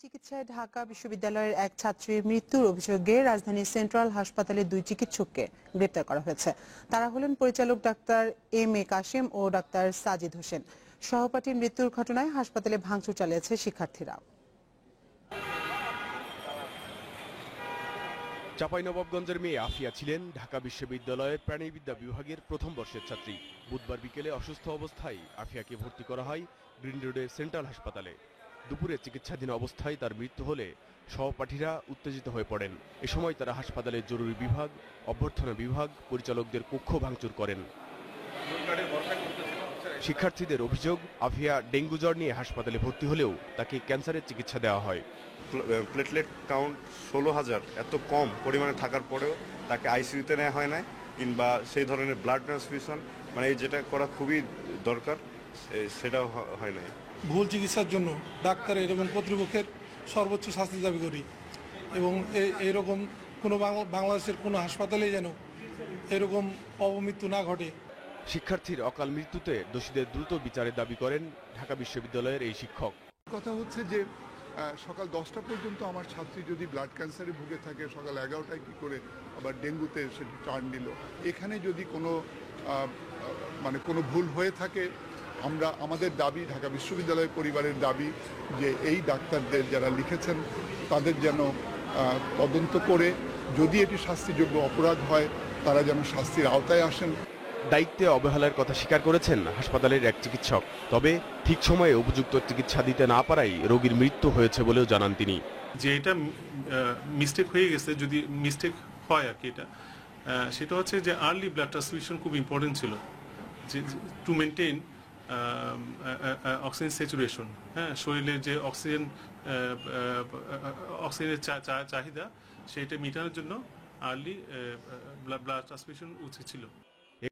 চিকিৎসায় ঢাকা বিশ্ববিদ্যালয়ের এক ছাত্রীর মৃত্যুর অভিযোগে রাজধানীর সেন্ট্রাল হাসপাতালে 2 চিকিৎসককে গ্রেপ্তার করা হয়েছে। তারা হলেন পরিচালক ডাক্তার এম.এ. কাশেম ও ডাক্তার সাজিদ হোসেন। সহপাঠীর মৃত্যুর ঘটনায় হাসপাতালে ভাঙচুর চালিয়েছে শিক্ষার্থীরা। চাঁপাইনবাবগঞ্জের মেয়ে আফিয়া ছিলেন ঢাকা বিশ্ববিদ্যালয়ের প্রাণীবিদ্যা বিভাগের প্রথম বর্ষের ছাত্রী। বুধবার বিকেলে অসুস্থ অবস্থায় আফিয়াকে ভর্তি করা হয় গ্রিন রোডের সেন্ট্রাল হাসপাতালে। দুপুরে চিকিৎসাধীন অবস্থায় তার মৃত্যু হলে সহপাঠীরা উত্তেজিত হয়ে পড়েন। এ সময় তারা হাসপাতালের জরুরি বিভাগ, অভ্যর্থনা বিভাগ, পরিচালকদের কক্ষ ভাঙচুর করেন। শিক্ষার্থীদের অভিযোগ, আফিয়া ডেঙ্গু জ্বর নিয়ে হাসপাতালে ভর্তি হলেও তাকে ক্যান্সারের চিকিৎসা দেওয়া হয়। প্লেটলেট কাউন্ট 16,000 এত কম পরিমাণে থাকার পরেও তাকে আইসিইউতে নেওয়া হয় না, কিংবা সেই ধরনের ব্লাড ট্রান্সফিউশন যেটা করা খুবই দরকার সেটাও হয় না। ভুল চিকিৎসার জন্য ডাক্তারের এবং কর্তৃপক্ষের সর্বোচ্চ শাস্তি দাবি করি এবং এইরকম কোনো বাংলাদেশের কোনো হাসপাতালেই যেন এরকম অপমৃত্যু না ঘটে। শিক্ষার্থীর অকাল মৃত্যুতে দোষীদের দ্রুত বিচারের দাবি করেন ঢাকা বিশ্ববিদ্যালয়ের এই শিক্ষক। কথা হচ্ছে যে সকাল 10টা পর্যন্ত আমার ছাত্রী যদি ব্লাড ক্যান্সারে ভুগে থাকে, সকাল 11টায় কি করে আবার ডেঙ্গুতে সেটি টার্ন নিল। এখানে যদি কোনো ভুল হয়ে থাকে, আমাদের দাবি, ঢাকা বিশ্ববিদ্যালয় পরিবারের দাবি যে এই ডাক্তারদের যারা লিখেছেন তাদের যেন তদন্ত করে যদি এটি শাস্তিযোগ্য অপরাধ হয় তারা যেন শাস্তির আওতায় আসেন। দায়িত্বে অবহেলার কথা স্বীকার করেছেন হাসপাতালের এক চিকিৎসক। তবে ঠিক সময়ে উপযুক্ত চিকিৎসা দিতে না পারায় রোগীর মৃত্যু হয়েছে বলেও জানান তিনি। যে এটা মিস্টেক হয়ে গেছে, যদি মিস্টেক হয় আর কি, সেটা হচ্ছে যে আর্লি ব্লাড ট্রান্সফিউশন খুব ইম্পর্টেন্ট ছিল, যে টু মেনটেন অক্সিজেন স্যাচুরেশন। হ্যাঁ, শরীরের যে অক্সিজেনের চাহিদা সেটা মেটানোর জন্য আর্লি ব্লাড ট্রান্সফিউশন উচিত ছিল।